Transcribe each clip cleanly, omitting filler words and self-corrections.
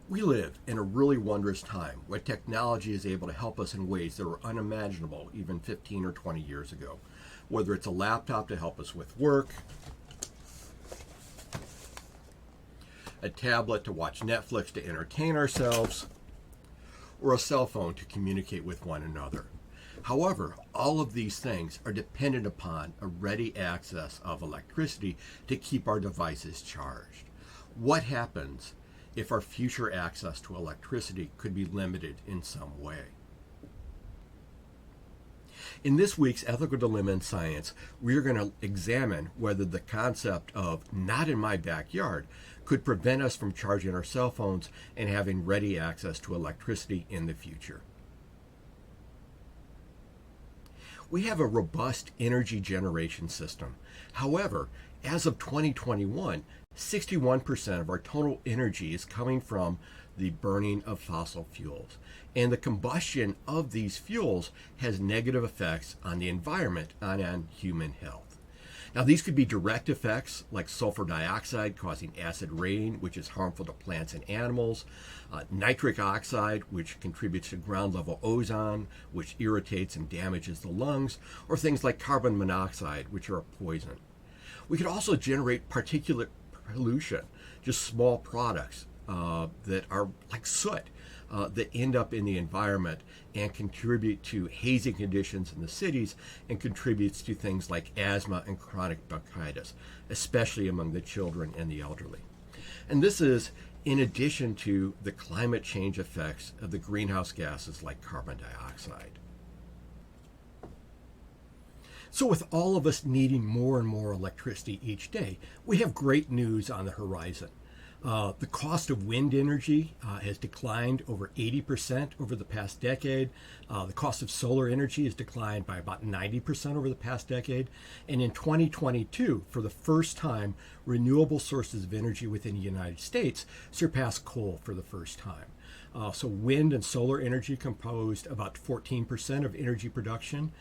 We live in a really wondrous time where technology is able to help us in ways that were unimaginable even 15 or 20 years ago. Whether it's a laptop to help us with work, a tablet to watch Netflix to entertain ourselves, or a cell phone to communicate with one another. However, all of these things are dependent upon a ready access of electricity to keep our devices charged. What happens if our future access to electricity could be limited in some way? In this week's Ethical Dilemma in Science, we are going to examine whether the concept of not in my backyard could prevent us from charging our cell phones and having ready access to electricity in the future. We have a robust energy generation system. However, as of 2021, 61% of our total energy is coming from the burning of fossil fuels. And the combustion of these fuels has negative effects on the environment and on human health. Now, these could be direct effects like sulfur dioxide causing acid rain, which is harmful to plants and animals, nitric oxide, which contributes to ground level ozone, which irritates and damages the lungs, or things like carbon monoxide, which are a poison. We could also generate particulate pollution, just small products that are like soot that end up in the environment and contribute to hazy conditions in the cities and contributes to things like asthma and chronic bronchitis, especially among the children and the elderly. And this is in addition to the climate change effects of the greenhouse gases like carbon dioxide. So with all of us needing more and more electricity each day, we have great news on the horizon. The cost of wind energy has declined over 80% over the past decade. The cost of solar energy has declined by about 90% over the past decade. And in 2022, for the first time, renewable sources of energy within the United States surpassed coal for the first time. So wind and solar energy composed about 14% of energy production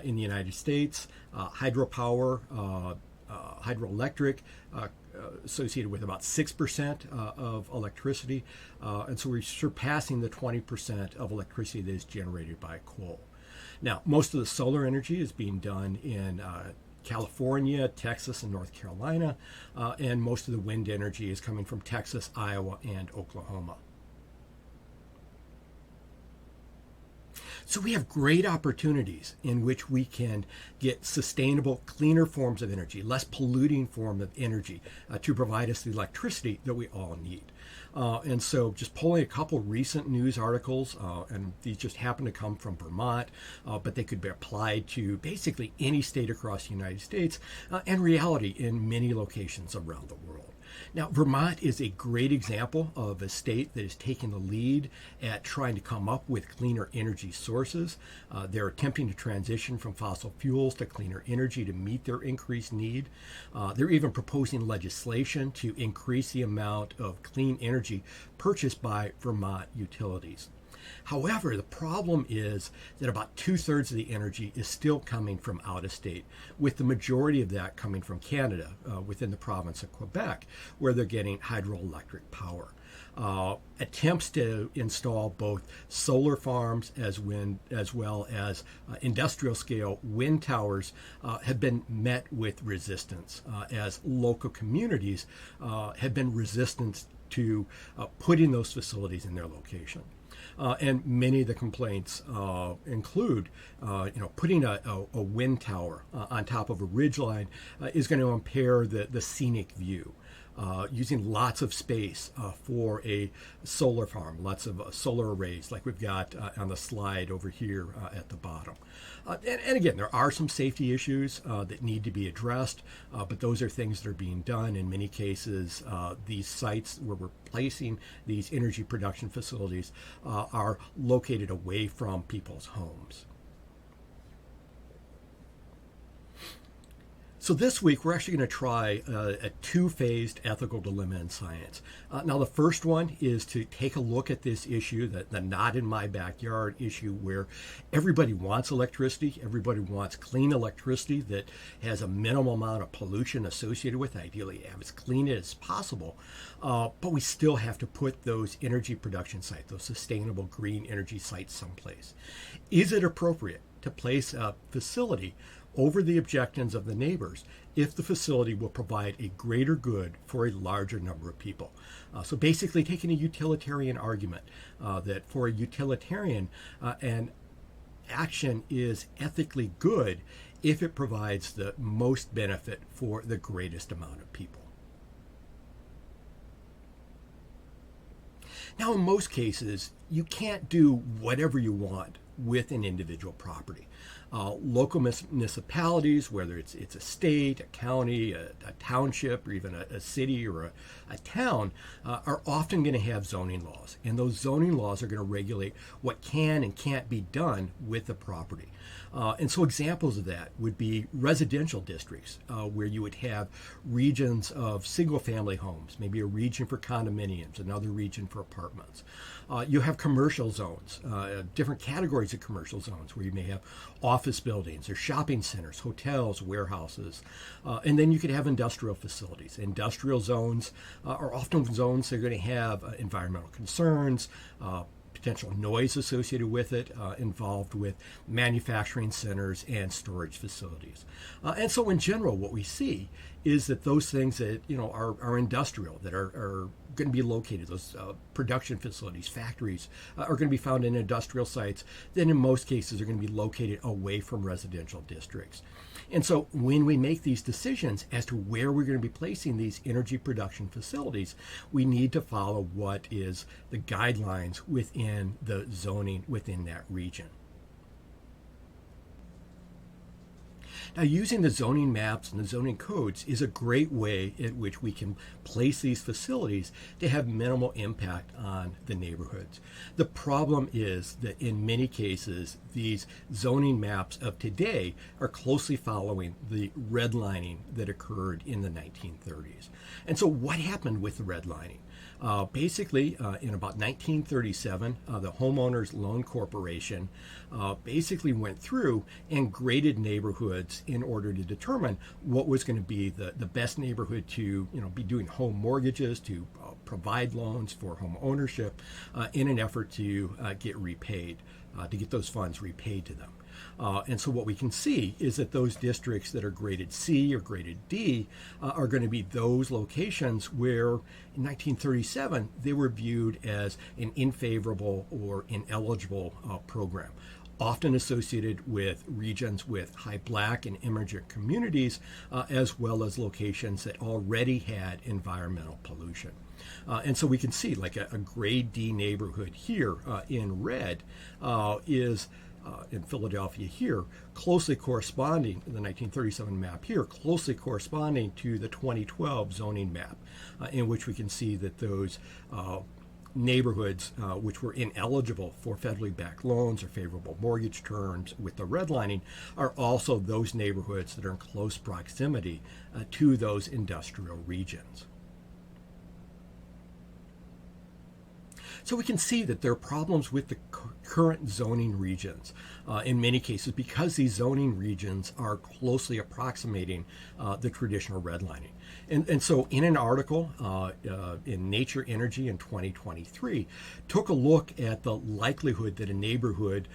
in the United States. Hydropower, hydroelectric, associated with about 6% of electricity. And so we're surpassing the 20% of electricity that is generated by coal. Now, most of the solar energy is being done in California, Texas, and North Carolina, and most of the wind energy is coming from Texas, Iowa, and Oklahoma. So we have great opportunities in which we can get sustainable, cleaner forms of energy, less polluting form of energy to provide us the electricity that we all need. And so just pulling a couple recent news articles, and these just happen to come from Vermont, but they could be applied to basically any state across the United States and reality in many locations around the world. Now, Vermont is a great example of a state that is taking the lead at trying to come up with cleaner energy sources. They're attempting to transition from fossil fuels to cleaner energy to meet their increased need. They're even proposing legislation to increase the amount of clean energy purchased by Vermont utilities. However, the problem is that about 2/3 of the energy is still coming from out of state, with the majority of that coming from Canada within the province of Quebec, where they're getting hydroelectric power. Attempts to install both solar farms as well as industrial scale wind towers have been met with resistance as local communities have been resistant to putting those facilities in their location. And many of the complaints include, putting a wind tower on top of a ridgeline is going to impair the scenic view. Using lots of space for a solar farm, lots of solar arrays like we've got on the slide over here at the bottom. And again, there are some safety issues that need to be addressed, but those are things that are being done. In many cases, these sites where we're placing these energy production facilities are located away from people's homes. So this week we're actually going to try a two-phased ethical dilemma in science. Now the first one is to take a look at this issue, the not in my backyard issue, where everybody wants electricity, everybody wants clean electricity that has a minimal amount of pollution associated with it, ideally have as clean as possible. But we still have to put those energy production sites, those sustainable green energy sites someplace. Is it appropriate to place a facility over the objections of the neighbors if the facility will provide a greater good for a larger number of people? So basically taking a utilitarian argument that for a utilitarian, an action is ethically good if it provides the most benefit for the greatest amount of people. Now, in most cases, you can't do whatever you want with an individual property. Local municipalities, whether it's a state, a county, a township, or even a city or a town, are often going to have zoning laws. And those zoning laws are going to regulate what can and can't be done with the property. And so examples of that would be residential districts, where you would have regions of single-family homes, maybe a region for condominiums, another region for apartments. You have commercial zones, different categories of commercial zones, where you may have office buildings or shopping centers, hotels, warehouses. And then you could have industrial facilities. Industrial zones are often zones that are going to have environmental concerns, potential noise associated with it, involved with manufacturing centers and storage facilities. And so in general, what we see is that those things that are industrial, that are going to be located, those production facilities, factories, are going to be found in industrial sites, then in most cases are going to be located away from residential districts. And so when we make these decisions as to where we're going to be placing these energy production facilities, we need to follow what is the guidelines within the zoning within that region. Now, using the zoning maps and the zoning codes is a great way in which we can place these facilities to have minimal impact on the neighborhoods. The problem is that in many cases, these zoning maps of today are closely following the redlining that occurred in the 1930s. And so what happened with the redlining? Basically, in about 1937, the Homeowners Loan Corporation basically went through and graded neighborhoods in order to determine what was going to be the best neighborhood to be doing home mortgages, to provide loans for home ownership in an effort to get repaid, to get those funds repaid to them. And so what we can see is that those districts that are graded C or graded D are going to be those locations where in 1937 they were viewed as an unfavorable or ineligible program, often associated with regions with high Black and immigrant communities, as well as locations that already had environmental pollution. And so we can see like a grade D neighborhood here in red is in Philadelphia here, closely corresponding, in the 1937 map here, closely corresponding to the 2012 zoning map, in which we can see that those neighborhoods which were ineligible for federally backed loans or favorable mortgage terms with the redlining are also those neighborhoods that are in close proximity to those industrial regions. So we can see that there are problems with the current zoning regions in many cases because these zoning regions are closely approximating the traditional redlining. And so in an article in Nature Energy in 2023, took a look at the likelihood that a neighborhood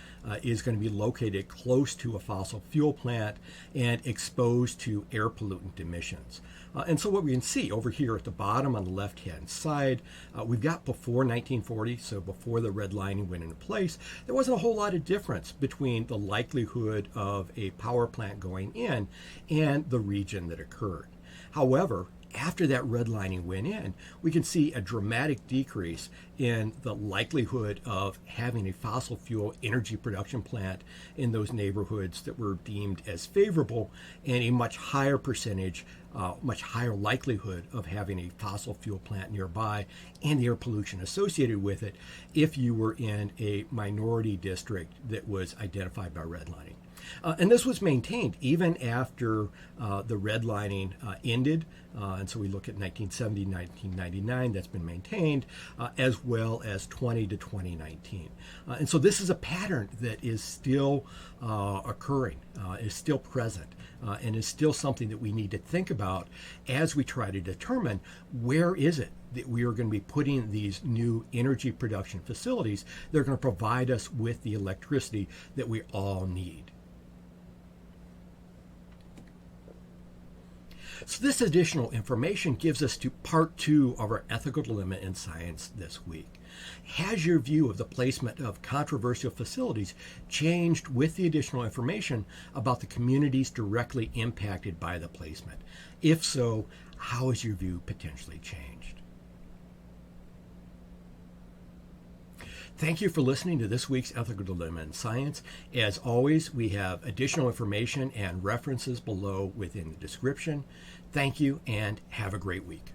is going to be located close to a fossil fuel plant and exposed to air pollutant emissions. And so what we can see over here at the bottom on the left-hand side, we've got before 1940, so before the redlining went into place, there wasn't a whole lot of difference between the likelihood of a power plant going in and the region that occurred. However, after that redlining went in, we can see a dramatic decrease in the likelihood of having a fossil fuel energy production plant in those neighborhoods that were deemed as favorable, and a much higher percentage, much higher likelihood of having a fossil fuel plant nearby and the air pollution associated with it if you were in a minority district that was identified by redlining. And this was maintained even after the redlining ended. And so we look at 1970, 1999, that's been maintained, as well as 20 to 2019. And so this is a pattern that is still occurring, is still present, and is still something that we need to think about as we try to determine where is it that we are going to be putting these new energy production facilities that are going to provide us with the electricity that we all need. So this additional information gives us to part 2 of our ethical dilemma in science this week. Has your view of the placement of controversial facilities changed with the additional information about the communities directly impacted by the placement? If so, how has your view potentially changed? Thank you for listening to this week's Ethical Dilemma in Science. As always, we have additional information and references below within the description. Thank you and have a great week.